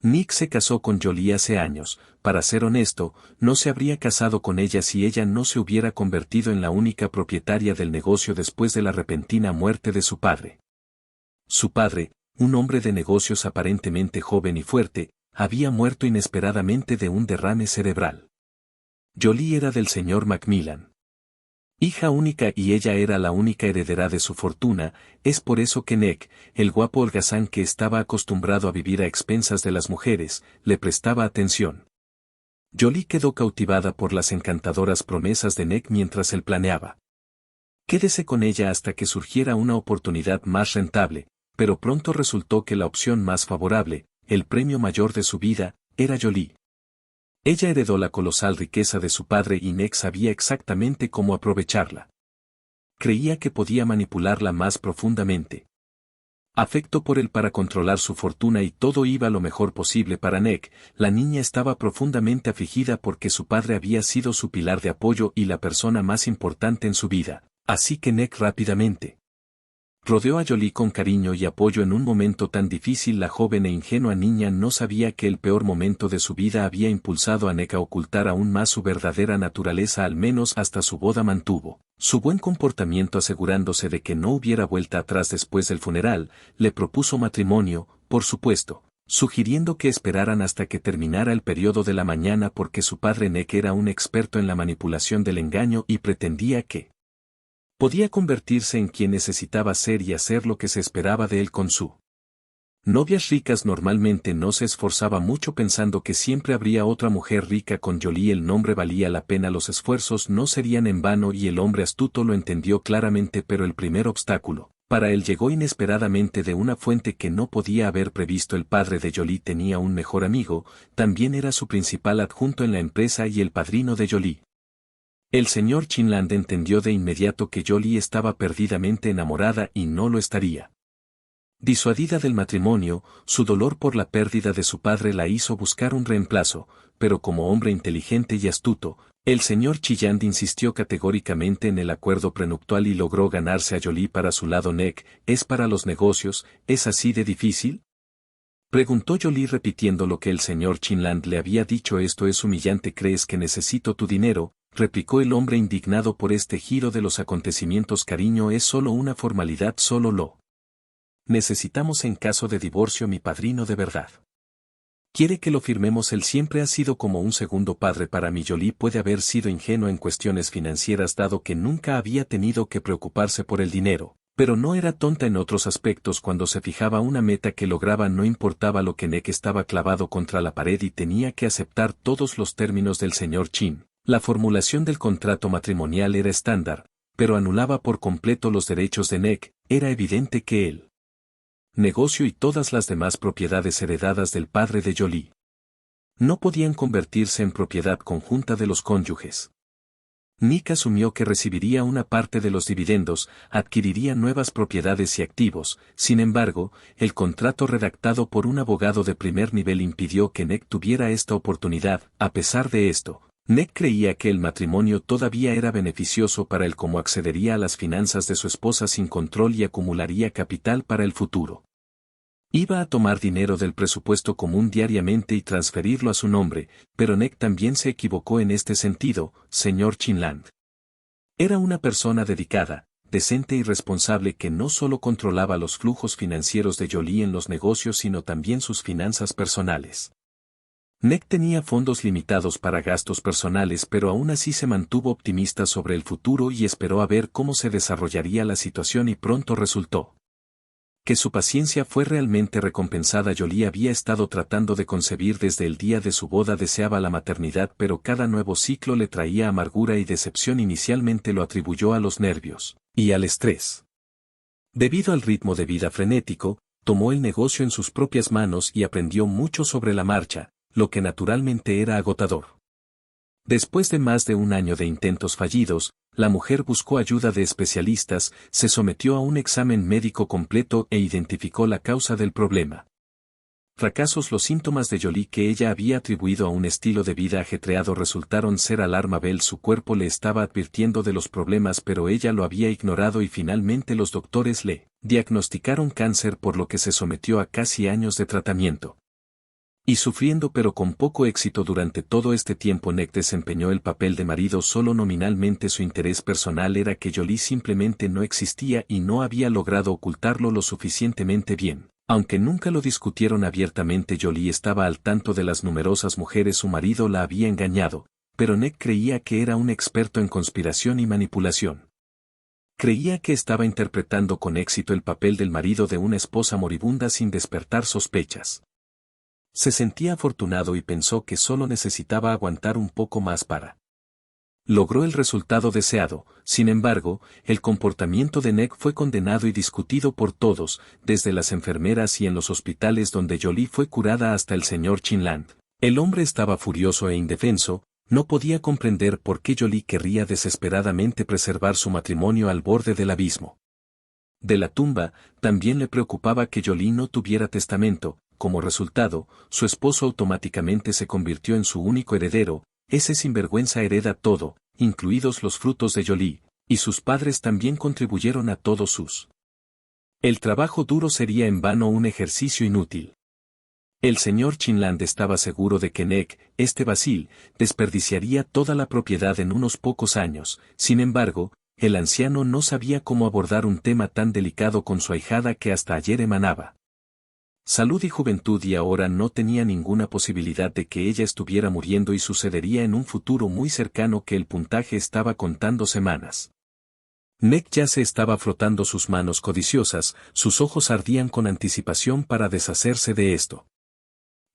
Nick se casó con Jolie hace años. Para ser honesto, no se habría casado con ella si ella no se hubiera convertido en la única propietaria del negocio después de la repentina muerte de su padre. Su padre, un hombre de negocios aparentemente joven y fuerte, había muerto inesperadamente de un derrame cerebral. Jolie era del señor Macmillan. Hija única y ella era la única heredera de su fortuna, es por eso que Nick, el guapo holgazán que estaba acostumbrado a vivir a expensas de las mujeres, le prestaba atención. Jolie quedó cautivada por las encantadoras promesas de Nick mientras él planeaba. Quédese con ella hasta que surgiera una oportunidad más rentable, pero pronto resultó que la opción más favorable, el premio mayor de su vida, era Jolie. Ella heredó la colosal riqueza de su padre y Nick sabía exactamente cómo aprovecharla. Creía que podía manipularla más profundamente. Afecto por él para controlar su fortuna y todo iba lo mejor posible para Nick, la niña estaba profundamente afligida porque su padre había sido su pilar de apoyo y la persona más importante en su vida, así que Nick rápidamente rodeó a Jolie con cariño y apoyo en un momento tan difícil. La joven e ingenua niña no sabía que el peor momento de su vida había impulsado a Nick a ocultar aún más su verdadera naturaleza, al menos hasta su boda mantuvo su buen comportamiento asegurándose de que no hubiera vuelta atrás después del funeral, le propuso matrimonio, por supuesto, sugiriendo que esperaran hasta que terminara el periodo de la mañana porque su padre Nick era un experto en la manipulación del engaño y pretendía que podía convertirse en quien necesitaba ser y hacer lo que se esperaba de él con su novias ricas. Normalmente no se esforzaba mucho pensando que siempre habría otra mujer rica con Jolie. El nombre valía la pena, los esfuerzos no serían en vano y el hombre astuto lo entendió claramente, pero el primer obstáculo para él llegó inesperadamente de una fuente que no podía haber previsto. El padre de Jolie tenía un mejor amigo, también era su principal adjunto en la empresa y el padrino de Jolie. El señor Chinland entendió de inmediato que Jolie estaba perdidamente enamorada y no lo estaría. Disuadida del matrimonio, su dolor por la pérdida de su padre la hizo buscar un reemplazo, pero como hombre inteligente y astuto, el señor Chinland insistió categóricamente en el acuerdo prenupcial y logró ganarse a Jolie para su lado. Nick, ¿es para los negocios, es así de difícil?, preguntó Jolie repitiendo lo que el señor Chinland le había dicho. Esto es humillante. ¿Crees que necesito tu dinero?, replicó el hombre indignado por este giro de los acontecimientos. Cariño, es solo una formalidad, solo lo necesitamos en caso de divorcio. Mi padrino de verdad quiere que lo firmemos. Él siempre ha sido como un segundo padre para mí. Jolie puede haber sido ingenua en cuestiones financieras dado que nunca había tenido que preocuparse por el dinero, pero no era tonta en otros aspectos. Cuando se fijaba una meta que lograba, no importaba lo que Nick estaba clavado contra la pared y tenía que aceptar todos los términos del señor Chin. La formulación del contrato matrimonial era estándar, pero anulaba por completo los derechos de Nick. Era evidente que el negocio y todas las demás propiedades heredadas del padre de Jolie no podían convertirse en propiedad conjunta de los cónyuges. Nick asumió que recibiría una parte de los dividendos, adquiriría nuevas propiedades y activos. Sin embargo, el contrato redactado por un abogado de primer nivel impidió que Nick tuviera esta oportunidad. A pesar de esto, Nick creía que el matrimonio todavía era beneficioso para él, como accedería a las finanzas de su esposa sin control y acumularía capital para el futuro. Iba a tomar dinero del presupuesto común diariamente y transferirlo a su nombre, pero Nick también se equivocó en este sentido. Señor Chinland era una persona dedicada, decente y responsable que no solo controlaba los flujos financieros de Jolie en los negocios sino también sus finanzas personales. Nick tenía fondos limitados para gastos personales, pero aún así se mantuvo optimista sobre el futuro y esperó a ver cómo se desarrollaría la situación, y pronto resultó que su paciencia fue realmente recompensada. Jolie había estado tratando de concebir desde el día de su boda. Deseaba la maternidad, pero cada nuevo ciclo le traía amargura y decepción. Inicialmente lo atribuyó a los nervios y al estrés. Debido al ritmo de vida frenético, tomó el negocio en sus propias manos y aprendió mucho sobre la marcha, lo que naturalmente era agotador. Después de más de un año de intentos fallidos, la mujer buscó ayuda de especialistas, se sometió a un examen médico completo e identificó la causa del problema. Fracasos. Los síntomas de Jolie, que ella había atribuido a un estilo de vida ajetreado, resultaron ser alarma bell. Su cuerpo le estaba advirtiendo de los problemas, pero ella lo había ignorado y finalmente los doctores le diagnosticaron cáncer, por lo que se sometió a casi años de tratamiento. Y sufriendo pero con poco éxito durante todo este tiempo, Nick desempeñó el papel de marido solo nominalmente. Su interés personal era que Jolie simplemente no existía y no había logrado ocultarlo lo suficientemente bien. Aunque nunca lo discutieron abiertamente, Jolie estaba al tanto de las numerosas mujeres su marido la había engañado, pero Nick creía que era un experto en conspiración y manipulación. Creía que estaba interpretando con éxito el papel del marido de una esposa moribunda sin despertar sospechas. Se sentía afortunado y pensó que solo necesitaba aguantar un poco más para. Logró el resultado deseado. Sin embargo, el comportamiento de Nick fue condenado y discutido por todos, desde las enfermeras y en los hospitales donde Jolie fue curada hasta el señor Chinland. El hombre estaba furioso e indefenso, no podía comprender por qué Jolie querría desesperadamente preservar su matrimonio al borde del abismo. De la tumba, también le preocupaba que Jolie no tuviera testamento. Como resultado, su esposo automáticamente se convirtió en su único heredero. Ese sinvergüenza hereda todo, incluidos los frutos de Jolie, y sus padres también contribuyeron a todos sus. El trabajo duro sería en vano un ejercicio inútil. El señor Chinland estaba seguro de que Nick, este Basil, desperdiciaría toda la propiedad en unos pocos años. Sin embargo, el anciano no sabía cómo abordar un tema tan delicado con su ahijada que hasta ayer emanaba salud y juventud, y ahora no tenía ninguna posibilidad de que ella estuviera muriendo, y sucedería en un futuro muy cercano que el puntaje estaba contando semanas. Nick ya se estaba frotando sus manos codiciosas, sus ojos ardían con anticipación para deshacerse de esto.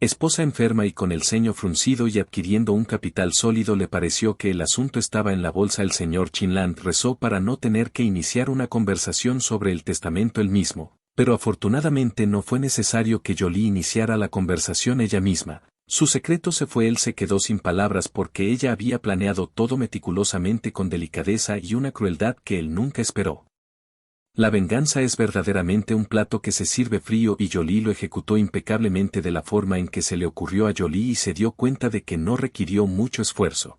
Esposa enferma y con el ceño fruncido y adquiriendo un capital sólido, le pareció que el asunto estaba en la bolsa. El señor Chinland rezó para no tener que iniciar una conversación sobre el testamento él mismo. Pero afortunadamente no fue necesario que Jolie iniciara la conversación ella misma. Su secreto se fue, él se quedó sin palabras porque ella había planeado todo meticulosamente con delicadeza y una crueldad que él nunca esperó. La venganza es verdaderamente un plato que se sirve frío, y Jolie lo ejecutó impecablemente de la forma en que se le ocurrió a Jolie, y se dio cuenta de que no requirió mucho esfuerzo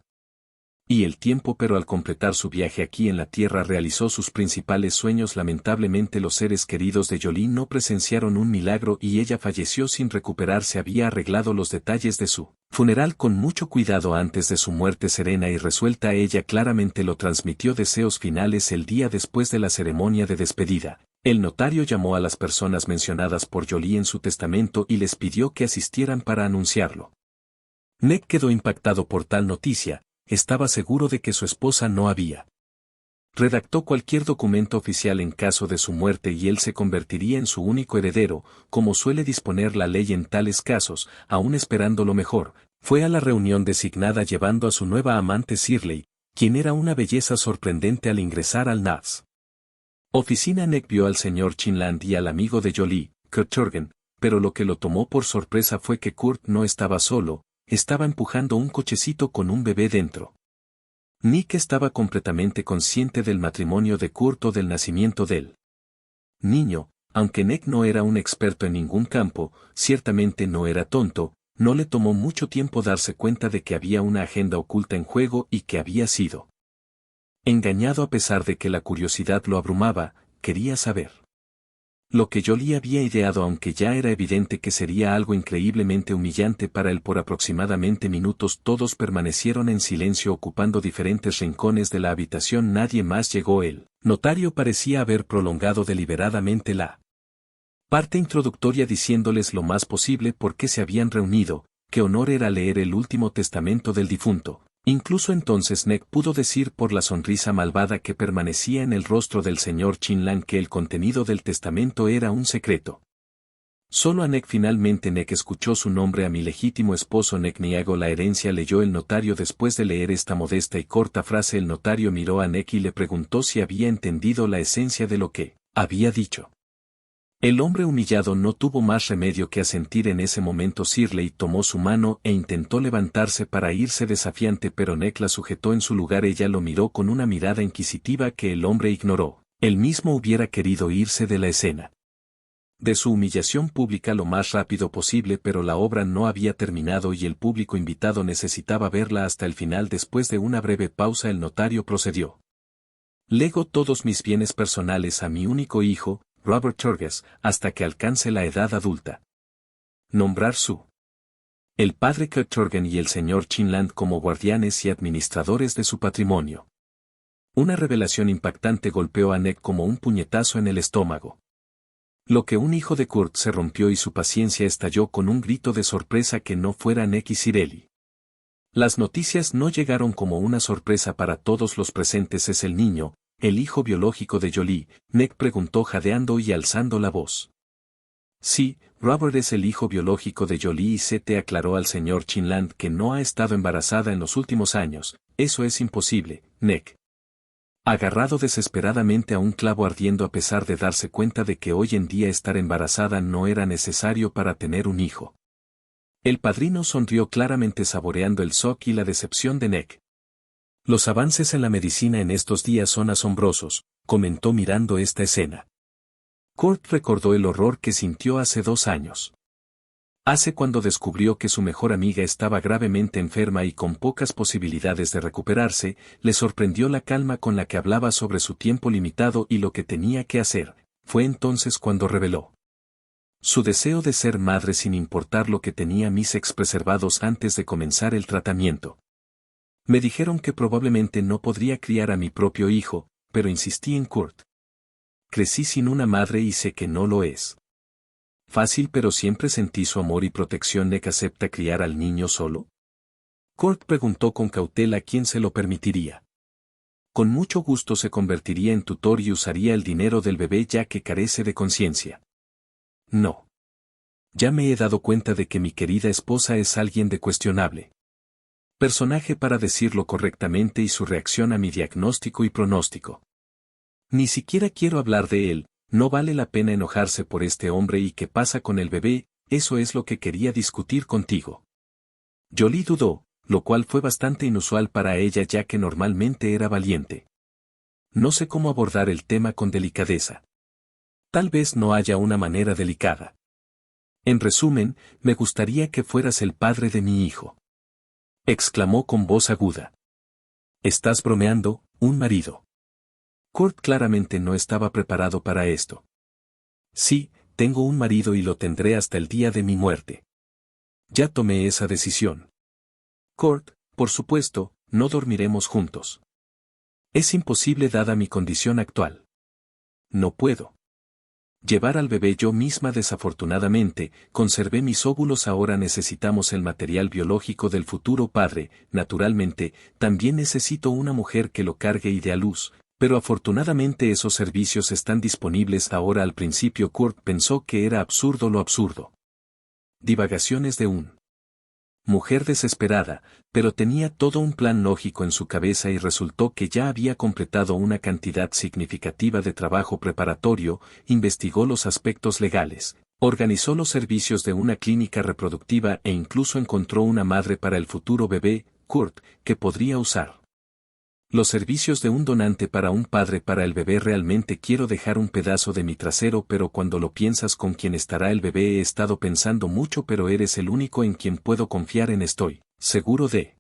y el tiempo, pero al completar su viaje aquí en la Tierra realizó sus principales sueños. Lamentablemente los seres queridos de Jolie no presenciaron un milagro y ella falleció sin recuperarse. Había arreglado los detalles de su funeral con mucho cuidado antes de su muerte serena y resuelta. Ella claramente lo transmitió deseos finales. El día después de la ceremonia de despedida, el notario llamó a las personas mencionadas por Jolie en su testamento y les pidió que asistieran para anunciarlo. Nick quedó impactado por tal noticia. Estaba seguro de que su esposa no había redactó cualquier documento oficial en caso de su muerte y él se convertiría en su único heredero, como suele disponer la ley en tales casos. Aún esperando lo mejor, fue a la reunión designada llevando a su nueva amante Shirley, quien era una belleza sorprendente. Al ingresar al NAS oficina, Nick vio al señor Chinland y al amigo de Jolie, Kurt Jürgen, pero lo que lo tomó por sorpresa fue que Kurt no estaba solo. Estaba empujando un cochecito con un bebé dentro. Nick estaba completamente consciente del matrimonio de Kurt o del nacimiento del niño. Aunque Nick no era un experto en ningún campo, ciertamente no era tonto. No le tomó mucho tiempo darse cuenta de que había una agenda oculta en juego y que había sido engañado. A pesar de que la curiosidad lo abrumaba, quería saber lo que Jolie había ideado, aunque ya era evidente que sería algo increíblemente humillante para él. Por aproximadamente minutos todos permanecieron en silencio ocupando diferentes rincones de la habitación. Nadie más llegó. El notario parecía haber prolongado deliberadamente la parte introductoria diciéndoles lo más posible por qué se habían reunido, qué honor era leer el último testamento del difunto. Incluso entonces Nick pudo decir por la sonrisa malvada que permanecía en el rostro del señor Chinland que el contenido del testamento era un secreto. Solo a Nick. Finalmente Nick escuchó su nombre: a mi legítimo esposo Nick niego la herencia, leyó el notario. Después de leer esta modesta y corta frase, el notario miró a Nick y le preguntó si había entendido la esencia de lo que había dicho. El hombre humillado no tuvo más remedio que asentir. En ese momento Shirley tomó su mano e intentó levantarse para irse desafiante, pero Nick la sujetó en su lugar. Ella lo miró con una mirada inquisitiva que el hombre ignoró. Él mismo hubiera querido irse de la escena de su humillación pública lo más rápido posible, pero la obra no había terminado y el público invitado necesitaba verla hasta el final. Después de una breve pausa, el notario procedió. Lego todos mis bienes personales a mi único hijo, Robert Turges, hasta que alcance la edad adulta. Nombrar su El padre Kirchturgen y el señor Chinland como guardianes y administradores de su patrimonio. Una revelación impactante golpeó a Nick como un puñetazo en el estómago. Lo que un hijo de Kurt se rompió y su paciencia estalló con un grito de sorpresa que no fuera Nick y Cirelli. Las noticias no llegaron como una sorpresa para todos los presentes. ¿Es el niño, el hijo biológico de Jolie?, Nick preguntó jadeando y alzando la voz. Sí, Robert es el hijo biológico de Jolie y se te aclaró al señor Chinland que no ha estado embarazada en los últimos años. Eso es imposible, Nick. Agarrado desesperadamente a un clavo ardiendo a pesar de darse cuenta de que hoy en día estar embarazada no era necesario para tener un hijo. El padrino sonrió claramente saboreando el shock y la decepción de Nick. Los avances en la medicina en estos días son asombrosos, comentó mirando esta escena. Kurt recordó el horror que sintió hace 2 años. Hace cuando descubrió que su mejor amiga estaba gravemente enferma y con pocas posibilidades de recuperarse, le sorprendió la calma con la que hablaba sobre su tiempo limitado y lo que tenía que hacer. Fue entonces cuando reveló su deseo de ser madre sin importar lo que tenía mis ex preservados antes de comenzar el tratamiento. Me dijeron que probablemente no podría criar a mi propio hijo, pero insistí en Kurt. Crecí sin una madre y sé que no lo es fácil, pero siempre sentí su amor y protección. ¿Nick acepta criar al niño solo? Kurt preguntó con cautela quién se lo permitiría. Con mucho gusto se convertiría en tutor y usaría el dinero del bebé ya que carece de conciencia. No. Ya me he dado cuenta de que mi querida esposa es alguien de cuestionable personaje, para decirlo correctamente, y su reacción a mi diagnóstico y pronóstico. Ni siquiera quiero hablar de él. No vale la pena enojarse por este hombre. ¿Y qué pasa con el bebé? Eso es lo que quería discutir contigo. Jolie dudó, lo cual fue bastante inusual para ella ya que normalmente era valiente. No sé cómo abordar el tema con delicadeza. Tal vez no haya una manera delicada. En resumen, me gustaría que fueras el padre de mi hijo. Exclamó con voz aguda. ¿Estás bromeando, un marido? Kurt claramente no estaba preparado para esto. Sí, tengo un marido y lo tendré hasta el día de mi muerte. Ya tomé esa decisión. Kurt, por supuesto, no dormiremos juntos. Es imposible dada mi condición actual. No puedo llevar al bebé yo misma. Desafortunadamente, conservé mis óvulos. Ahora necesitamos el material biológico del futuro padre. Naturalmente, también necesito una mujer que lo cargue y dé a luz. Pero afortunadamente esos servicios están disponibles ahora. Al principio Kurt pensó que era absurdo lo absurdo. Divagaciones de una mujer desesperada, pero tenía todo un plan lógico en su cabeza y resultó que ya había completado una cantidad significativa de trabajo preparatorio, investigó los aspectos legales, organizó los servicios de una clínica reproductiva e incluso encontró una madre para el futuro bebé, Kurt, que podría usar los servicios de un donante para un padre para el bebé. Realmente quiero dejar un pedazo de mi trasero, pero cuando lo piensas con quién estará el bebé. He estado pensando mucho, pero eres el único en quien puedo confiar. Estoy seguro de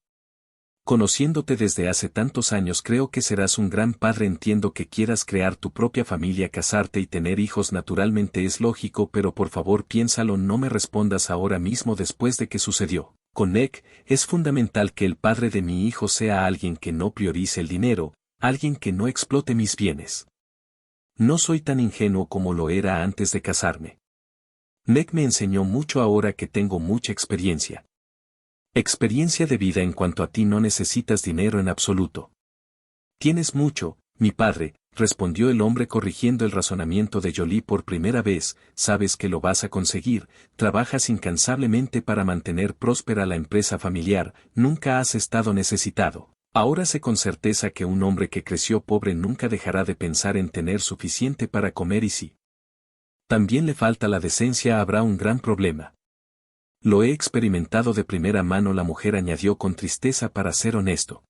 conociéndote desde hace tantos años, creo que serás un gran padre. Entiendo que quieras crear tu propia familia, casarte y tener hijos. Naturalmente es lógico, pero por favor piénsalo. No me respondas ahora mismo. Después de que sucedió con Nick, es fundamental que el padre de mi hijo sea alguien que no priorice el dinero, alguien que no explote mis bienes. No soy tan ingenuo como lo era antes de casarme. Nick me enseñó mucho ahora que tengo mucha experiencia. Experiencia de vida. En cuanto a ti, no necesitas dinero en absoluto. Tienes mucho, mi padre, respondió el hombre corrigiendo el razonamiento de Jolie por primera vez. Sabes que lo vas a conseguir, trabajas incansablemente para mantener próspera la empresa familiar, nunca has estado necesitado. Ahora sé con certeza que un hombre que creció pobre nunca dejará de pensar en tener suficiente para comer, y si también le falta la decencia, habrá un gran problema. Lo he experimentado de primera mano, la mujer añadió con tristeza. Para ser honesto,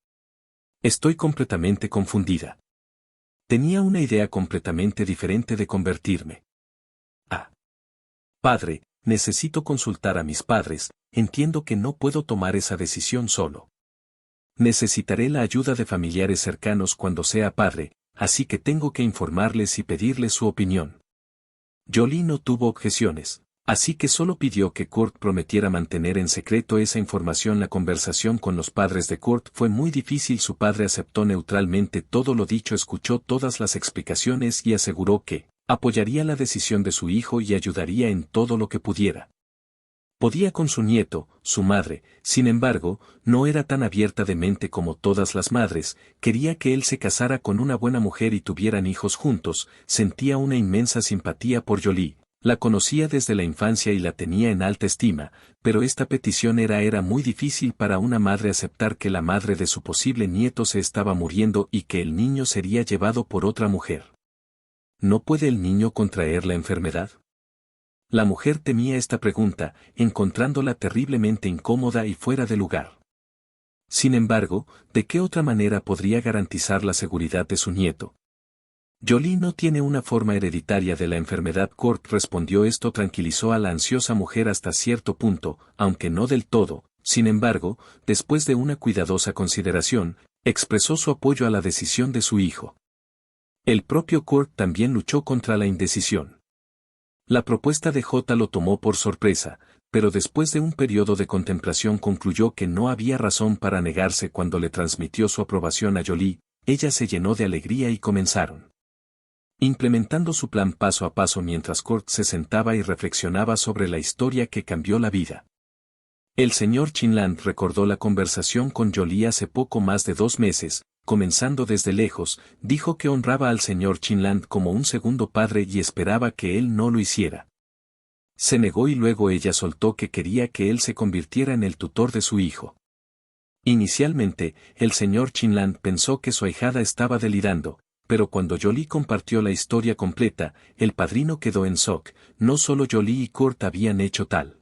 estoy completamente confundida. Tenía una idea completamente diferente de convertirme. Padre, necesito consultar a mis padres. Entiendo que no puedo tomar esa decisión solo. Necesitaré la ayuda de familiares cercanos cuando sea padre, así que tengo que informarles y pedirles su opinión. Jolie no tuvo objeciones. Así que solo pidió que Kurt prometiera mantener en secreto esa información. La conversación con los padres de Kurt fue muy difícil. Su padre aceptó neutralmente todo lo dicho, escuchó todas las explicaciones y aseguró que apoyaría la decisión de su hijo y ayudaría en todo lo que pudiera. Podía con su nieto, su madre, sin embargo, no era tan abierta de mente como todas las madres, quería que él se casara con una buena mujer y tuvieran hijos juntos. Sentía una inmensa simpatía por Jolie. La conocía desde la infancia y la tenía en alta estima, pero esta petición era muy difícil para una madre aceptar que la madre de su posible nieto se estaba muriendo y que el niño sería llevado por otra mujer. ¿No puede el niño contraer la enfermedad? La mujer temía esta pregunta, encontrándola terriblemente incómoda y fuera de lugar. Sin embargo, ¿de qué otra manera podría garantizar la seguridad de su nieto? Jolie no tiene una forma hereditaria de la enfermedad. Kurt respondió. Esto tranquilizó a la ansiosa mujer hasta cierto punto, aunque no del todo. Sin embargo, después de una cuidadosa consideración, expresó su apoyo a la decisión de su hijo. El propio Kurt también luchó contra la indecisión. La propuesta de J lo tomó por sorpresa, pero después de un periodo de contemplación concluyó que no había razón para negarse. Cuando le transmitió su aprobación a Jolie, ella se llenó de alegría y comenzaron implementando su plan paso a paso mientras Kurt se sentaba y reflexionaba sobre la historia que cambió la vida. El señor Chinland recordó la conversación con Jolie hace poco más de 2 meses, comenzando desde lejos, dijo que honraba al señor Chinland como un segundo padre y esperaba que él no lo hiciera. Se negó y luego ella soltó que quería que él se convirtiera en el tutor de su hijo. Inicialmente, el señor Chinland pensó que su ahijada estaba delirando, pero cuando Jolie compartió la historia completa, el padrino quedó en shock. No solo Jolie y Kurt habían hecho tal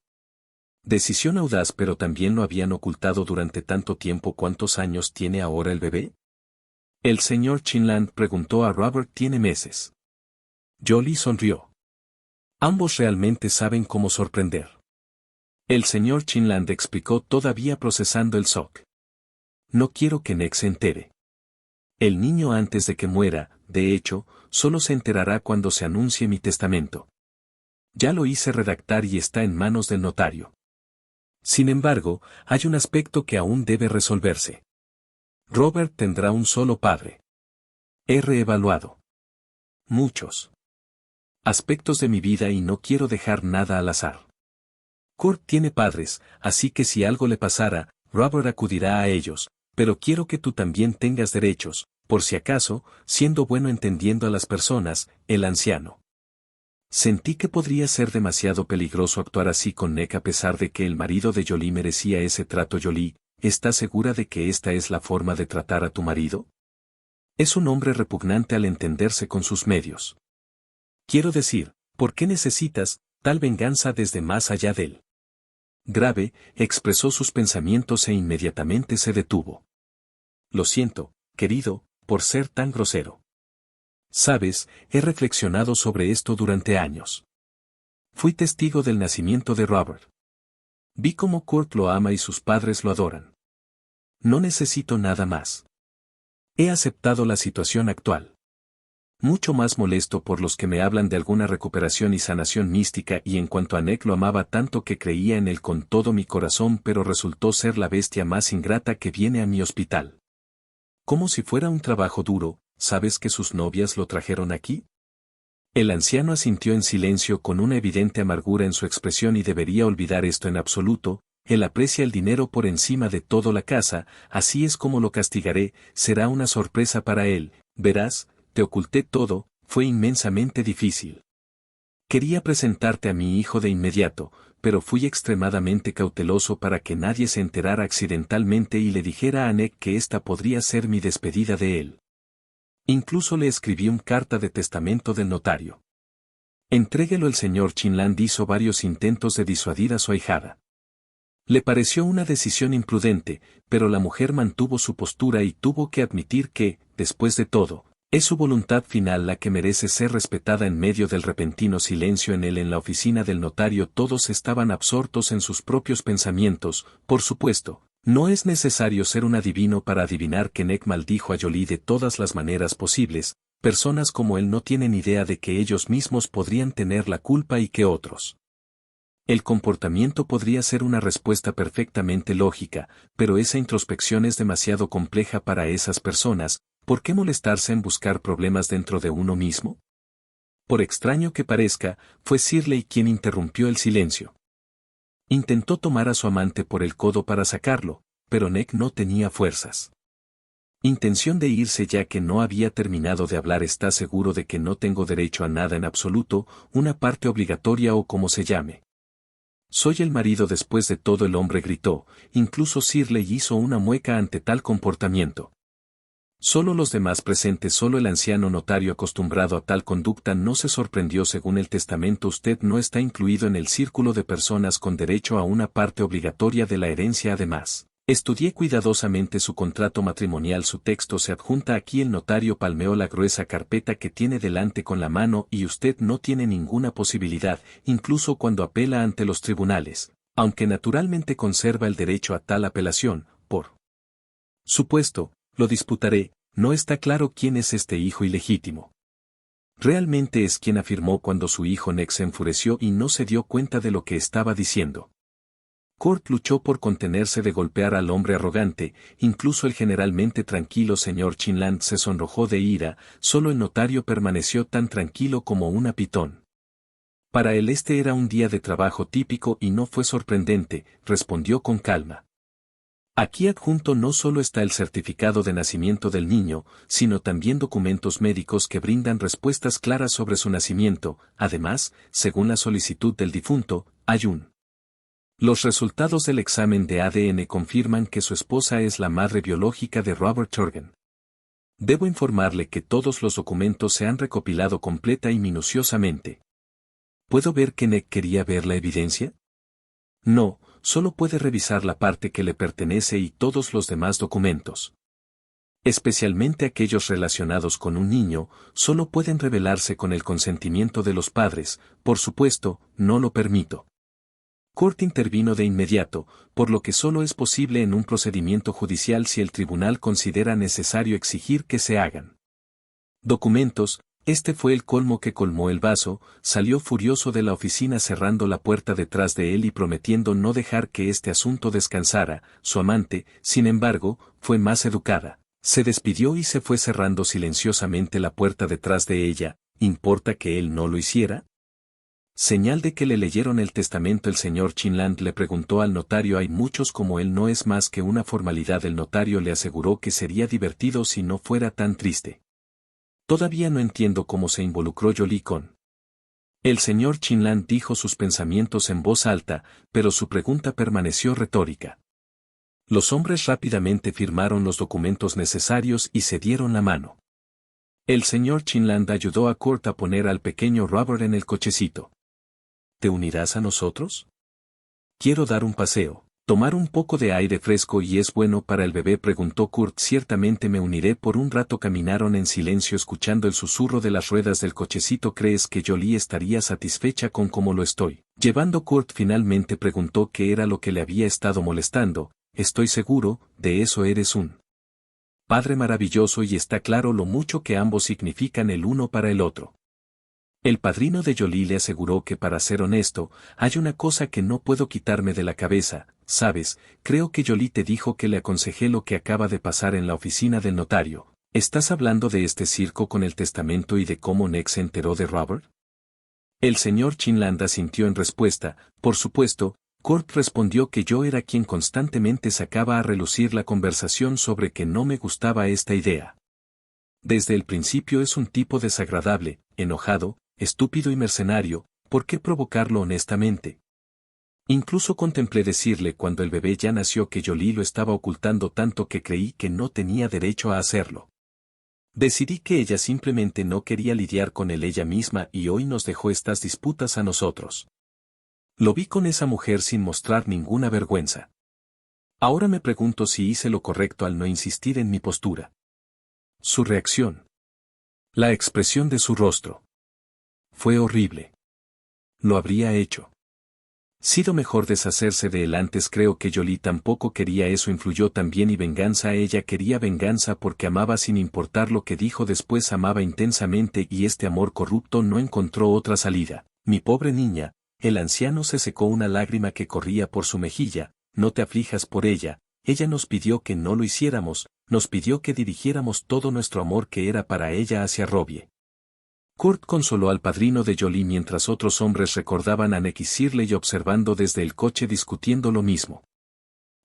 decisión audaz, pero también lo habían ocultado durante tanto tiempo. ¿Cuántos años tiene ahora el bebé? El señor Chinland preguntó a Robert. Tiene meses. Jolie sonrió. Ambos realmente saben cómo sorprender. El señor Chinland explicó, todavía procesando el shock. No quiero que Nick se entere. El niño antes de que muera, de hecho, solo se enterará cuando se anuncie mi testamento. Ya lo hice redactar y está en manos del notario. Sin embargo, hay un aspecto que aún debe resolverse. Robert tendrá un solo padre. He reevaluado muchos aspectos de mi vida y no quiero dejar nada al azar. Kurt tiene padres, así que si algo le pasara, Robert acudirá a ellos, pero quiero que tú también tengas derechos, por si acaso, siendo bueno entendiendo a las personas. El anciano. Sentí que podría ser demasiado peligroso actuar así con Nick a pesar de que el marido de Jolie merecía ese trato. Jolie, ¿estás segura de que esta es la forma de tratar a tu marido? Es un hombre repugnante al entenderse con sus medios. Quiero decir, ¿por qué necesitas tal venganza desde más allá de él? Grave, expresó sus pensamientos e inmediatamente se detuvo. Lo siento, querido, por ser tan grosero. Sabes, he reflexionado sobre esto durante años. Fui testigo del nacimiento de Robert. Vi cómo Kurt lo ama y sus padres lo adoran. No necesito nada más. He aceptado la situación actual. Mucho más molesto por los que me hablan de alguna recuperación y sanación mística, y en cuanto a Nick, lo amaba tanto que creía en él con todo mi corazón, pero resultó ser la bestia más ingrata que viene a mi hospital. Como si fuera un trabajo duro. ¿Sabes que sus novias lo trajeron aquí? El anciano asintió en silencio con una evidente amargura en su expresión. Y debería olvidar esto en absoluto. Él aprecia el dinero por encima de todo. La casa, así es como lo castigaré, será una sorpresa para él. Verás, te oculté todo, fue inmensamente difícil. Quería presentarte a mi hijo de inmediato, pero fui extremadamente cauteloso para que nadie se enterara accidentalmente y le dijera a Nick que esta podría ser mi despedida de él. Incluso le escribí una carta de testamento del notario. Entréguelo. El señor Chinland hizo varios intentos de disuadir a su ahijada. Le pareció una decisión imprudente, pero la mujer mantuvo su postura y tuvo que admitir que, después de todo, es su voluntad final la que merece ser respetada. En medio del repentino silencio en la oficina del notario, todos estaban absortos en sus propios pensamientos. Por supuesto, no es necesario ser un adivino para adivinar que Nick maldijo a Jolie de todas las maneras posibles. Personas como él no tienen idea de que ellos mismos podrían tener la culpa y que otros El comportamiento podría ser una respuesta perfectamente lógica, pero esa introspección es demasiado compleja para esas personas. ¿Por qué molestarse en buscar problemas dentro de uno mismo? Por extraño que parezca, fue Shirley quien interrumpió el silencio. Intentó tomar a su amante por el codo para sacarlo, pero Nick no tenía fuerzas. Intención de irse ya que no había terminado de hablar. ¿Está seguro de que no tengo derecho a nada en absoluto, una parte obligatoria o como se llame? Soy el marido después de todo, el hombre gritó, incluso Shirley hizo una mueca ante tal comportamiento. Solo los demás presentes, solo el anciano notario acostumbrado a tal conducta no se sorprendió. Según el testamento usted no está incluido en el círculo de personas con derecho a una parte obligatoria de la herencia. Además, estudié cuidadosamente su contrato matrimonial. Su texto se adjunta aquí. El notario palmeó la gruesa carpeta que tiene delante con la mano. Y usted no tiene ninguna posibilidad, incluso cuando apela ante los tribunales, aunque naturalmente conserva el derecho a tal apelación, por supuesto, lo disputaré. No está claro quién es este hijo ilegítimo. Realmente es quien afirmó cuando su hijo Nick se enfureció y no se dio cuenta de lo que estaba diciendo. Kurt luchó por contenerse de golpear al hombre arrogante. Incluso el generalmente tranquilo señor Chinland se sonrojó de ira. Solo el notario permaneció tan tranquilo como una pitón. Para él este era un día de trabajo típico y no fue sorprendente, respondió con calma. Aquí adjunto no solo está el certificado de nacimiento del niño, sino también documentos médicos que brindan respuestas claras sobre su nacimiento. Además, según la solicitud del difunto, hay Los resultados del examen de ADN confirman que su esposa es la madre biológica de Robert Turgeon. Debo informarle que todos los documentos se han recopilado completa y minuciosamente. ¿Puedo ver que Nick quería ver la evidencia? No, solo puede revisar la parte que le pertenece y todos los demás documentos. Especialmente aquellos relacionados con un niño, solo pueden revelarse con el consentimiento de los padres. Por supuesto, no lo permito. Kurt intervino de inmediato, por lo que solo es posible en un procedimiento judicial si el tribunal considera necesario exigir que se hagan documentos. Este fue el colmo que colmó el vaso. Salió furioso de la oficina cerrando la puerta detrás de él y prometiendo no dejar que este asunto descansara. Su amante, sin embargo, fue más educada. Se despidió y se fue cerrando silenciosamente la puerta detrás de ella. ¿Importa que él no lo hiciera? Señal de que le leyeron el testamento. El señor Chinland le preguntó al notario. Hay muchos como él, no es más que una formalidad. El notario le aseguró que sería divertido si no fuera tan triste. Todavía no entiendo cómo se involucró Jolie con. El señor Chinland dijo sus pensamientos en voz alta, pero su pregunta permaneció retórica. Los hombres rápidamente firmaron los documentos necesarios y se dieron la mano. El señor Chinland ayudó a Kurt a poner al pequeño Robert en el cochecito. ¿Te unirás a nosotros? Quiero dar un paseo. Tomar un poco de aire fresco y es bueno para el bebé, preguntó Kurt. Ciertamente me uniré. Por un rato caminaron en silencio escuchando el susurro de las ruedas del cochecito. ¿Crees que Jolie estaría satisfecha con cómo lo estoy llevando? Kurt finalmente preguntó qué era lo que le había estado molestando. Estoy seguro, de eso eres un padre maravilloso y está claro lo mucho que ambos significan el uno para el otro. El padrino de Jolie le aseguró que, para ser honesto, hay una cosa que no puedo quitarme de la cabeza. Sabes, creo que Jolie te dijo que le aconsejé lo que acaba de pasar en la oficina del notario. ¿Estás hablando de este circo con el testamento y de cómo Nick se enteró de Robert? El señor Chinland asintió en respuesta. Por supuesto. Kurt respondió que yo era quien constantemente sacaba a relucir la conversación sobre que no me gustaba esta idea. Desde el principio es un tipo desagradable, enojado, estúpido y mercenario. ¿Por qué provocarlo honestamente? Incluso contemplé decirle cuando el bebé ya nació que Jolie lo estaba ocultando tanto que creí que no tenía derecho a hacerlo. Decidí que ella simplemente no quería lidiar con él ella misma y hoy nos dejó estas disputas a nosotros. Lo vi con esa mujer sin mostrar ninguna vergüenza. Ahora me pregunto si hice lo correcto al no insistir en mi postura. Su reacción. La expresión de su rostro. Fue horrible. Lo habría hecho. Sido mejor deshacerse de él antes. Creo que Jolie tampoco quería eso. Influyó también y venganza. Ella quería venganza porque amaba sin importar lo que dijo después. Amaba intensamente y este amor corrupto no encontró otra salida. Mi pobre niña, El anciano se secó una lágrima que corría por su mejilla. No te aflijas por ella, ella nos pidió que no lo hiciéramos, nos pidió que dirigiéramos todo nuestro amor que era para ella hacia Robbie. Kurt consoló al padrino de Jolie mientras otros hombres recordaban a Nick y Shirley observando desde el coche discutiendo lo mismo.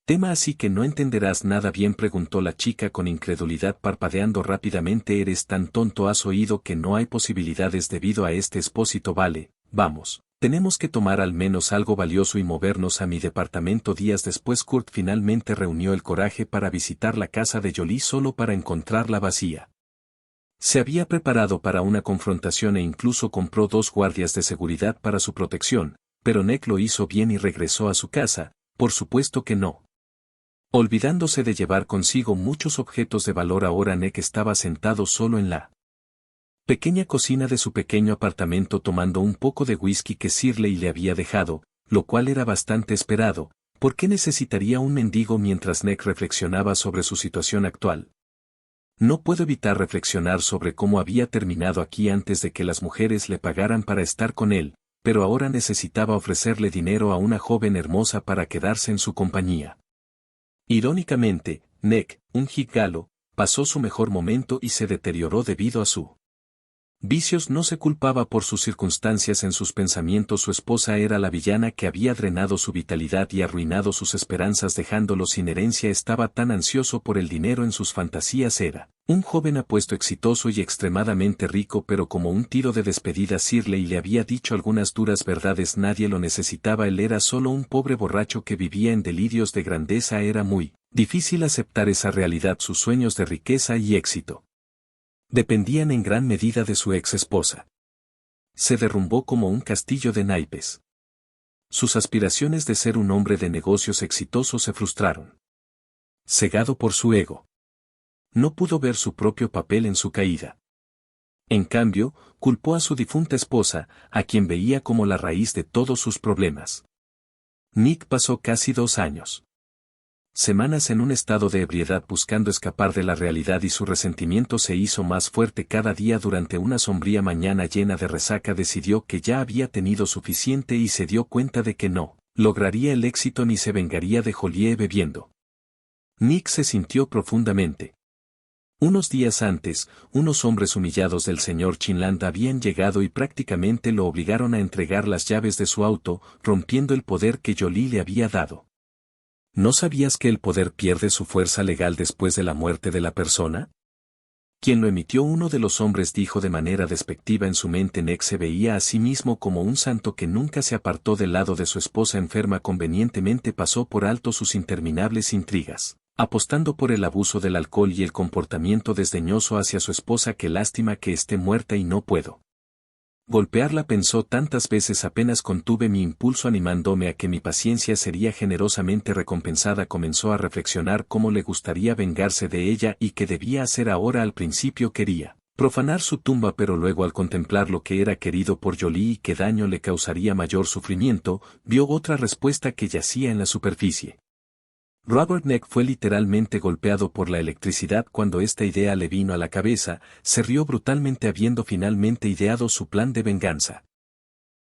«Tema así que no entenderás nada bien», preguntó la chica con incredulidad parpadeando rápidamente. «¿Eres tan tonto? ¿Has oído que no hay posibilidades debido a este expósito? Vale, vamos. Tenemos que tomar al menos algo valioso y movernos a mi departamento». Días después Kurt finalmente reunió el coraje para visitar la casa de Jolie solo para encontrarla vacía. Se había preparado para una confrontación e incluso compró 2 guardias de seguridad para su protección, pero Nick lo hizo bien y regresó a su casa. Por supuesto que no. Olvidándose de llevar consigo muchos objetos de valor, ahora Nick estaba sentado solo en la pequeña cocina de su pequeño apartamento tomando un poco de whisky que Shirley le había dejado, lo cual era bastante esperado. ¿Por qué necesitaría un mendigo? Mientras Nick reflexionaba sobre su situación actual. No puedo evitar reflexionar sobre cómo había terminado aquí antes de que las mujeres le pagaran para estar con él, pero ahora necesitaba ofrecerle dinero a una joven hermosa para quedarse en su compañía. Irónicamente, Nick, un gigalo, pasó su mejor momento y se deterioró debido a su vicios. No se culpaba por sus circunstancias en sus pensamientos. Su esposa era la villana que había drenado su vitalidad y arruinado sus esperanzas dejándolo sin herencia. Estaba tan ansioso por el dinero. En sus fantasías era un joven apuesto, exitoso y extremadamente rico, pero como un tiro de despedida Shirley le había dicho algunas duras verdades. Nadie lo necesitaba, él era solo un pobre borracho que vivía en delirios de grandeza. Era muy difícil aceptar esa realidad. Sus sueños de riqueza y éxito dependían en gran medida de su ex esposa. Se derrumbó como un castillo de naipes. Sus aspiraciones de ser un hombre de negocios exitoso se frustraron. Cegado por su ego, no pudo ver su propio papel en su caída. En cambio, culpó a su difunta esposa, a quien veía como la raíz de todos sus problemas. Nick pasó casi 2 semanas en un estado de ebriedad buscando escapar de la realidad y su resentimiento se hizo más fuerte cada día. Durante una sombría mañana llena de resaca decidió que ya había tenido suficiente y se dio cuenta de que no lograría el éxito ni se vengaría de Jolie bebiendo. Nick se sintió profundamente. Unos días antes, unos hombres humillados del señor Chinland habían llegado y prácticamente lo obligaron a entregar las llaves de su auto, rompiendo el poder que Jolie le había dado. ¿No sabías que el poder pierde su fuerza legal después de la muerte de la persona? Quien lo emitió, uno de los hombres dijo de manera despectiva. En su mente Nick se veía a sí mismo como un santo que nunca se apartó del lado de su esposa enferma. Convenientemente pasó por alto sus interminables intrigas, apostando por el abuso del alcohol y el comportamiento desdeñoso hacia su esposa. Qué lástima que esté muerta y no puedo golpearla, pensó tantas veces. Apenas contuve mi impulso animándome a que mi paciencia sería generosamente recompensada. Comenzó a reflexionar cómo le gustaría vengarse de ella y qué debía hacer ahora. Al principio quería profanar su tumba, pero luego al contemplar lo que era querido por Jolie y qué daño le causaría mayor sufrimiento, vio otra respuesta que yacía en la superficie. Robert Nick fue literalmente golpeado por la electricidad cuando esta idea le vino a la cabeza. Se rió brutalmente habiendo finalmente ideado su plan de venganza.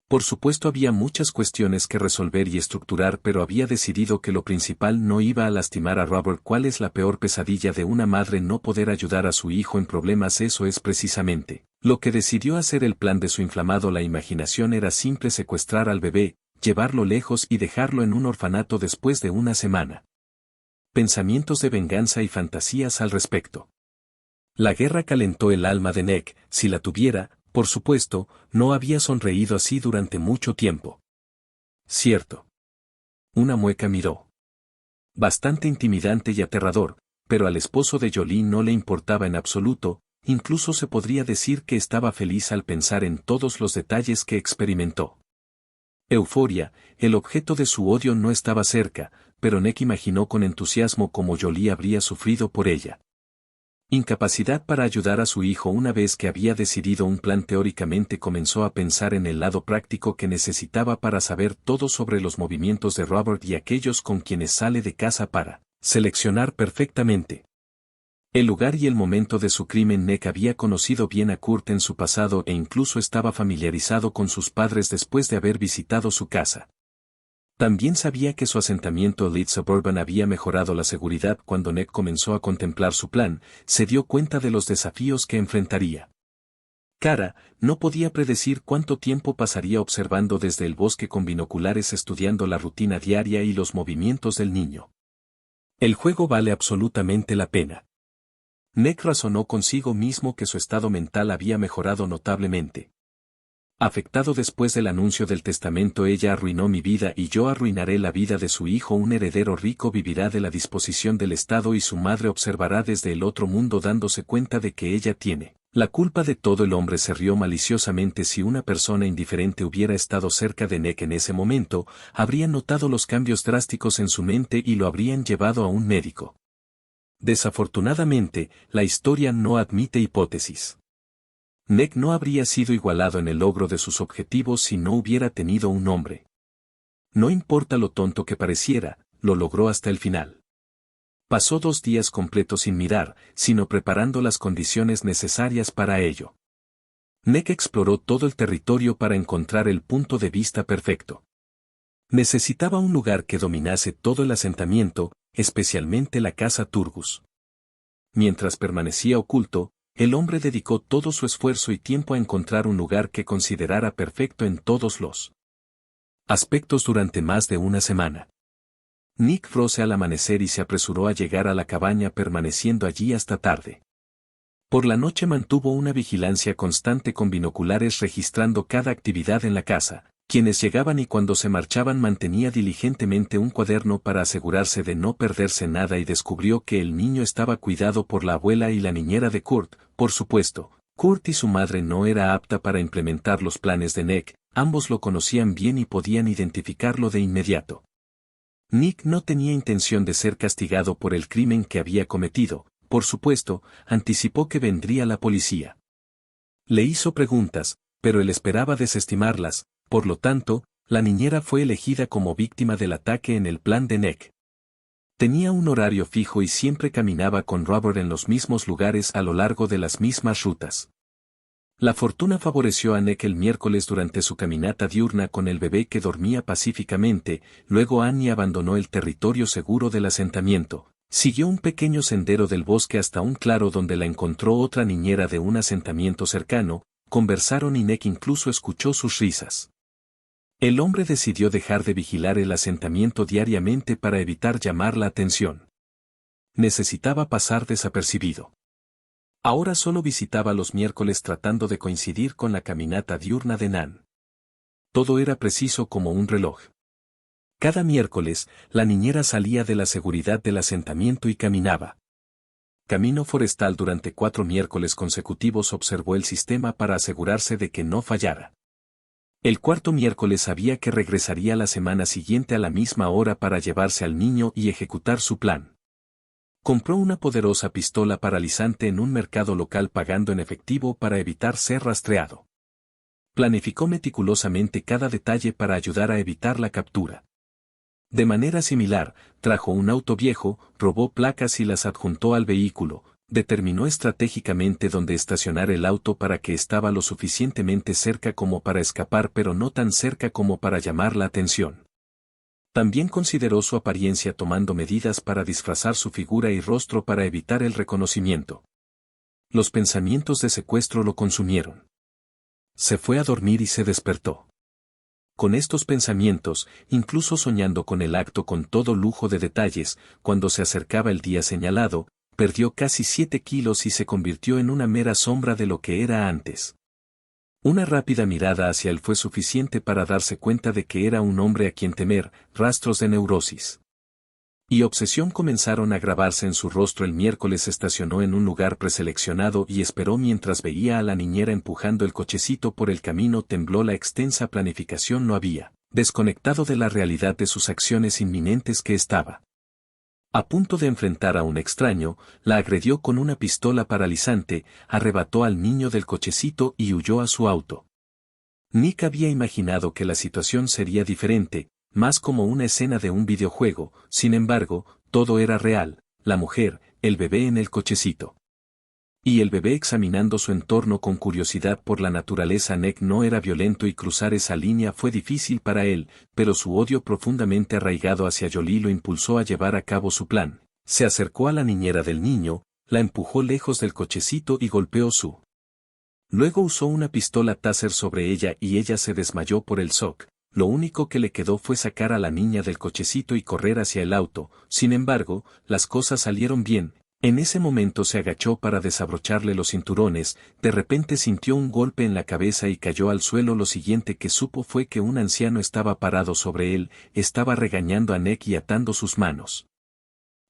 Por supuesto había muchas cuestiones que resolver y estructurar, pero había decidido que lo principal no iba a lastimar a Robert. ¿Cuál es la peor pesadilla de una madre? No poder ayudar a su hijo en problemas. Eso es precisamente lo que decidió hacer. El plan de su inflamado la imaginación era simple: secuestrar al bebé, llevarlo lejos y dejarlo en un orfanato después de una semana. Pensamientos de venganza y fantasías al respecto. La guerra calentó el alma de Nick. Si la tuviera, por supuesto, no había sonreído así durante mucho tiempo. Cierto. Una mueca miró. Bastante intimidante y aterrador, pero al esposo de Jolie no le importaba en absoluto. Incluso se podría decir que estaba feliz al pensar en todos los detalles que experimentó. Euforia, el objeto de su odio, no estaba cerca, pero Nick imaginó con entusiasmo cómo Jolie habría sufrido por ella. Incapacidad para ayudar a su hijo. Una vez que había decidido un plan teóricamente, comenzó a pensar en el lado práctico que necesitaba para saber todo sobre los movimientos de Robert y aquellos con quienes sale de casa para seleccionar perfectamente El lugar y el momento de su crimen. Nick había conocido bien a Kurt en su pasado e incluso estaba familiarizado con sus padres después de haber visitado su casa. También sabía que su asentamiento Lead Suburban había mejorado la seguridad. Cuando Nick comenzó a contemplar su plan, se dio cuenta de los desafíos que enfrentaría. Kara no podía predecir cuánto tiempo pasaría observando desde el bosque con binoculares estudiando la rutina diaria y los movimientos del niño. El juego vale absolutamente la pena. Nick razonó consigo mismo que su estado mental había mejorado notablemente. Afectado después del anuncio del testamento, ella arruinó mi vida y yo arruinaré la vida de su hijo. Un heredero rico vivirá de la disposición del Estado y su madre observará desde el otro mundo dándose cuenta de que ella tiene la culpa de todo. El hombre se rió maliciosamente. Si una persona indiferente hubiera estado cerca de Nick en ese momento, habrían notado los cambios drásticos en su mente y lo habrían llevado a un médico. Desafortunadamente, la historia no admite hipótesis. Nick no habría sido igualado en el logro de sus objetivos si no hubiera tenido un nombre. No importa lo tonto que pareciera, lo logró hasta el final. Pasó 2 días completos sin mirar, sino preparando las condiciones necesarias para ello. Nick exploró todo el territorio para encontrar el punto de vista perfecto. Necesitaba un lugar que dominase todo el asentamiento, especialmente la casa Turgus. Mientras permanecía oculto, el hombre dedicó todo su esfuerzo y tiempo a encontrar un lugar que considerara perfecto en todos los aspectos durante más de una semana. Nick froce al amanecer y se apresuró a llegar a la cabaña, permaneciendo allí hasta tarde. Por la noche mantuvo una vigilancia constante con binoculares registrando cada actividad en la casa. Quienes llegaban y cuando se marchaban mantenía diligentemente un cuaderno para asegurarse de no perderse nada y descubrió que el niño estaba cuidado por la abuela y la niñera de Kurt. Por supuesto, Kurt y su madre no era apta para implementar los planes de Nick, ambos lo conocían bien y podían identificarlo de inmediato. Nick no tenía intención de ser castigado por el crimen que había cometido, por supuesto, anticipó que vendría la policía. Le hizo preguntas, pero él esperaba desestimarlas. Por lo tanto, la niñera fue elegida como víctima del ataque en el plan de Nick. Tenía un horario fijo y siempre caminaba con Robert en los mismos lugares a lo largo de las mismas rutas. La fortuna favoreció a Nick el miércoles durante su caminata diurna con el bebé que dormía pacíficamente. Luego Annie abandonó el territorio seguro del asentamiento, siguió un pequeño sendero del bosque hasta un claro donde la encontró otra niñera de un asentamiento cercano. Conversaron y Nick incluso escuchó sus risas. El hombre decidió dejar de vigilar el asentamiento diariamente para evitar llamar la atención. Necesitaba pasar desapercibido. Ahora solo visitaba los miércoles tratando de coincidir con la caminata diurna de Nan. Todo era preciso como un reloj. Cada miércoles, la niñera salía de la seguridad del asentamiento y caminaba. Camino forestal durante 4 miércoles consecutivos. Observó el sistema para asegurarse de que no fallara. El cuarto miércoles sabía que regresaría la semana siguiente a la misma hora para llevarse al niño y ejecutar su plan. Compró una poderosa pistola paralizante en un mercado local pagando en efectivo para evitar ser rastreado. Planificó meticulosamente cada detalle para ayudar a evitar la captura. De manera similar, trajo un auto viejo, robó placas y las adjuntó al vehículo. Determinó estratégicamente dónde estacionar el auto para que estaba lo suficientemente cerca como para escapar pero no tan cerca como para llamar la atención. También consideró su apariencia tomando medidas para disfrazar su figura y rostro para evitar el reconocimiento. Los pensamientos de secuestro lo consumieron. Se fue a dormir y se despertó. Con estos pensamientos, incluso soñando con el acto con todo lujo de detalles, cuando se acercaba el día señalado, perdió casi 7 kilos y se convirtió en una mera sombra de lo que era antes. Una rápida mirada hacia él fue suficiente para darse cuenta de que era un hombre a quien temer. Rastros de neurosis y obsesión comenzaron a grabarse en su rostro. El miércoles estacionó en un lugar preseleccionado y esperó mientras veía a la niñera empujando el cochecito por el camino. Tembló. La extensa planificación lo había desconectado de la realidad de sus acciones inminentes que estaba a punto de enfrentar a un extraño. La agredió con una pistola paralizante, arrebató al niño del cochecito y huyó a su auto. Nick había imaginado que la situación sería diferente, más como una escena de un videojuego. Sin embargo, todo era real. La mujer, el bebé en el cochecito. Y el bebé examinando su entorno con curiosidad por la naturaleza. Nick no era violento y cruzar esa línea fue difícil para él, pero su odio profundamente arraigado hacia Jolie lo impulsó a llevar a cabo su plan. Se acercó a la niñera del niño, la empujó lejos del cochecito y golpeó su. Luego usó una pistola Taser sobre ella y ella se desmayó por el shock. Lo único que le quedó fue sacar a la niña del cochecito y correr hacia el auto. Sin embargo, las cosas salieron bien. En ese momento se agachó para desabrocharle los cinturones, de repente sintió un golpe en la cabeza y cayó al suelo. Lo siguiente que supo fue que un anciano estaba parado sobre él, estaba regañando a Nick y atando sus manos.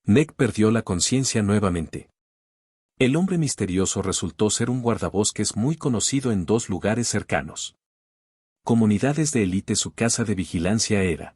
Nick perdió la conciencia nuevamente. El hombre misterioso resultó ser un guardabosques muy conocido en dos lugares cercanos. Comunidades de élite. Su casa de vigilancia era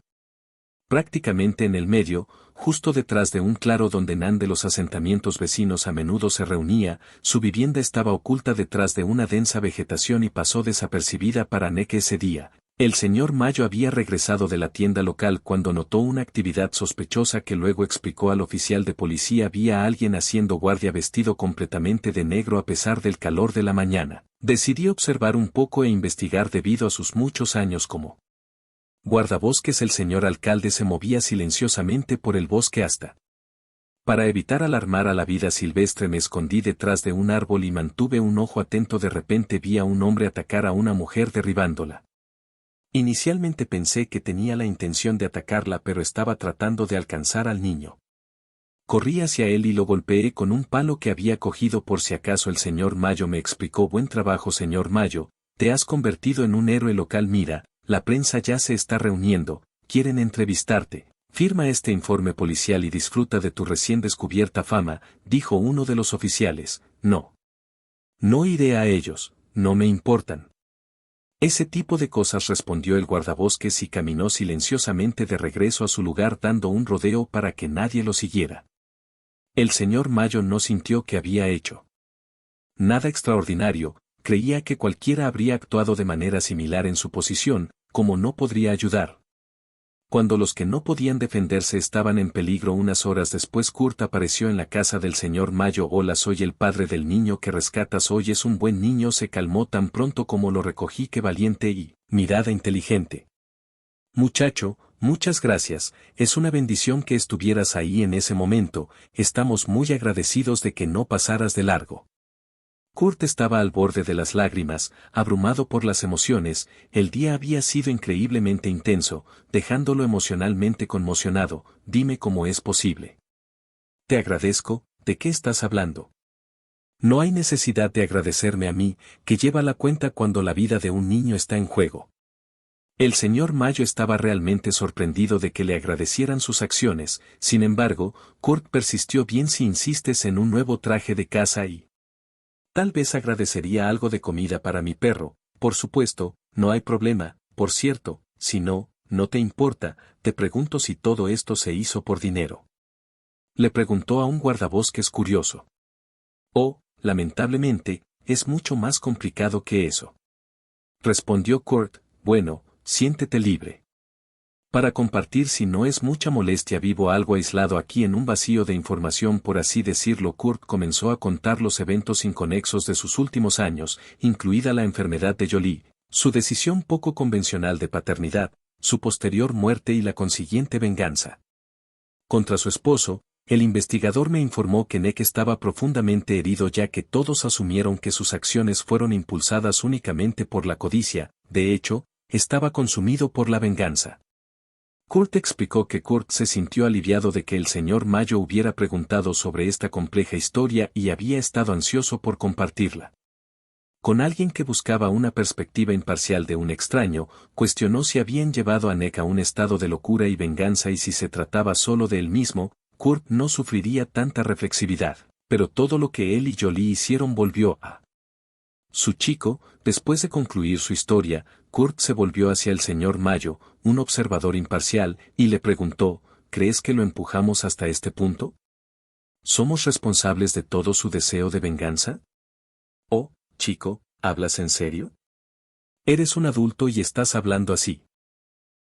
prácticamente en el medio, justo detrás de un claro donde de los asentamientos vecinos a menudo se reunía. Su vivienda estaba oculta detrás de una densa vegetación y pasó desapercibida para Nick ese día. El señor Mayo había regresado de la tienda local cuando notó una actividad sospechosa que luego explicó al oficial de policía. Había alguien haciendo guardia vestido completamente de negro a pesar del calor de la mañana. Decidió observar un poco e investigar debido a sus muchos años como guardabosques. El señor alcalde se movía silenciosamente por el bosque hasta. Para evitar alarmar a la vida silvestre me escondí detrás de un árbol y mantuve un ojo atento. De repente vi a un hombre atacar a una mujer derribándola. Inicialmente pensé que tenía la intención de atacarla, pero estaba tratando de alcanzar al niño. Corrí hacia él y lo golpeé con un palo que había cogido por si acaso. El señor Mayo me explicó: buen trabajo, señor Mayo, te has convertido en un héroe local. Mira, la prensa ya se está reuniendo, quieren entrevistarte. Firma este informe policial y disfruta de tu recién descubierta fama, dijo uno de los oficiales. No. No iré a ellos, no me importan. Ese tipo de cosas, respondió el guardabosques y caminó silenciosamente de regreso a su lugar dando un rodeo para que nadie lo siguiera. El señor Mayo no sintió que había hecho nada extraordinario, creía que cualquiera habría actuado de manera similar en su posición, como no podría ayudar. Cuando los que no podían defenderse estaban en peligro. Unas horas después Kurt apareció en la casa del señor Mayo. Hola, soy el padre del niño que rescatas. Hoy es un buen niño. Se calmó tan pronto como lo recogí. Qué valiente y mirada inteligente. Muchacho, muchas gracias, es una bendición que estuvieras ahí en ese momento, estamos muy agradecidos de que no pasaras de largo. Kurt estaba al borde de las lágrimas, abrumado por las emociones. El día había sido increíblemente intenso, dejándolo emocionalmente conmocionado. Dime cómo es posible. Te agradezco, ¿de qué estás hablando? No hay necesidad de agradecerme a mí, que lleva la cuenta cuando la vida de un niño está en juego. El señor Mayo estaba realmente sorprendido de que le agradecieran sus acciones. Sin embargo, Kurt persistió. Bien, si insistes en un nuevo traje de caza y tal vez agradecería algo de comida para mi perro. Por supuesto, no hay problema. Por cierto, si no, no te importa, te pregunto si todo esto se hizo por dinero. Le preguntó a un guardabosques curioso. Oh, lamentablemente, es mucho más complicado que eso. Respondió Kurt. Bueno, siéntete libre. Para compartir, si no es mucha molestia. Vivo algo aislado aquí en un vacío de información, por así decirlo. Kurt comenzó a contar los eventos inconexos de sus últimos años, incluida la enfermedad de Jolie, su decisión poco convencional de paternidad, su posterior muerte y la consiguiente venganza contra su esposo. El investigador me informó que Nick estaba profundamente herido, ya que todos asumieron que sus acciones fueron impulsadas únicamente por la codicia. De hecho, estaba consumido por la venganza. Kurt explicó que Kurt se sintió aliviado de que el señor Mayo hubiera preguntado sobre esta compleja historia y había estado ansioso por compartirla con alguien que buscaba una perspectiva imparcial de un extraño. Cuestionó si habían llevado a Nick a un estado de locura y venganza y si se trataba solo de él mismo. Kurt no sufriría tanta reflexividad, pero todo lo que él y Jolie hicieron volvió a su chico. Después de concluir su historia, Kurt se volvió hacia el señor Mayo, un observador imparcial, y le preguntó: ¿crees que lo empujamos hasta este punto? ¿Somos responsables de todo su deseo de venganza? Oh, chico, ¿hablas en serio? Eres un adulto y estás hablando así.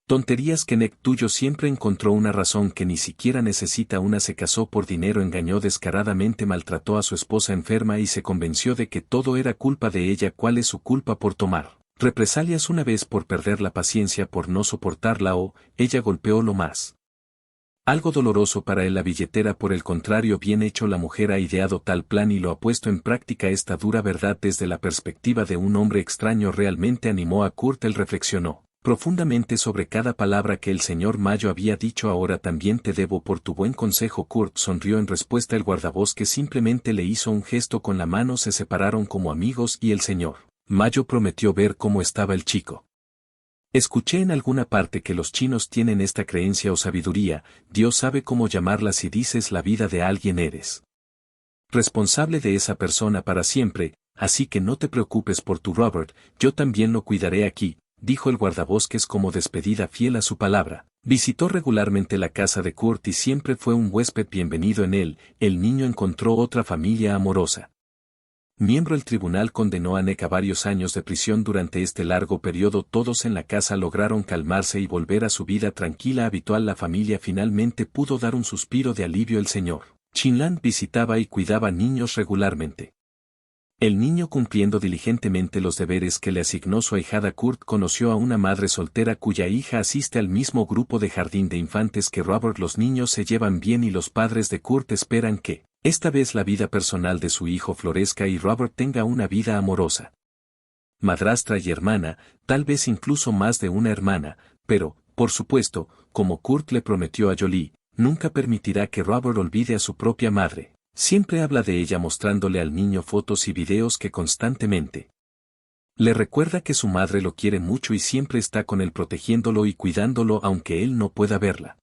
Tonterías que Nick tuyo siempre encontró una razón que ni siquiera necesita una se casó por dinero engañó descaradamente maltrató a su esposa enferma y se convenció de que todo era culpa de ella cuál es su culpa por tomar represalias una vez por perder la paciencia por no soportarla o ella golpeó lo más. Algo doloroso para él la billetera por el contrario bien hecho la mujer ha ideado tal plan y lo ha puesto en práctica esta dura verdad desde la perspectiva de un hombre extraño realmente animó a Kurt él reflexionó profundamente sobre cada palabra que el señor Mayo había dicho ahora también te debo por tu buen consejo Kurt sonrió en respuesta el guardabosques simplemente le hizo un gesto con la mano se separaron como amigos y el señor Mayo prometió ver cómo estaba el chico. Escuché en alguna parte que los chinos tienen esta creencia o sabiduría, Dios sabe cómo llamarla si dices la vida de alguien eres responsable de esa persona para siempre, así que no te preocupes por tu Robert, yo también lo cuidaré aquí, dijo el guardabosques como despedida fiel a su palabra. Visitó regularmente la casa de Kurt y siempre fue un huésped bienvenido en él, el niño encontró otra familia amorosa. Miembro el tribunal condenó a Nick a varios años de prisión durante este largo periodo todos en la casa lograron calmarse y volver a su vida tranquila habitual la familia finalmente pudo dar un suspiro de alivio el señor. Chinland visitaba y cuidaba niños regularmente. El niño cumpliendo diligentemente los deberes que le asignó su ahijada Kurt conoció a una madre soltera cuya hija asiste al mismo grupo de jardín de infantes que Robert los niños se llevan bien y los padres de Kurt esperan que, esta vez la vida personal de su hijo florezca y Robert tenga una vida amorosa. Madrastra y hermana, tal vez incluso más de una hermana, pero, por supuesto, como Kurt le prometió a Jolie, nunca permitirá que Robert olvide a su propia madre. Siempre habla de ella mostrándole al niño fotos y videos que constantemente le recuerda que su madre lo quiere mucho y siempre está con él protegiéndolo y cuidándolo aunque él no pueda verla.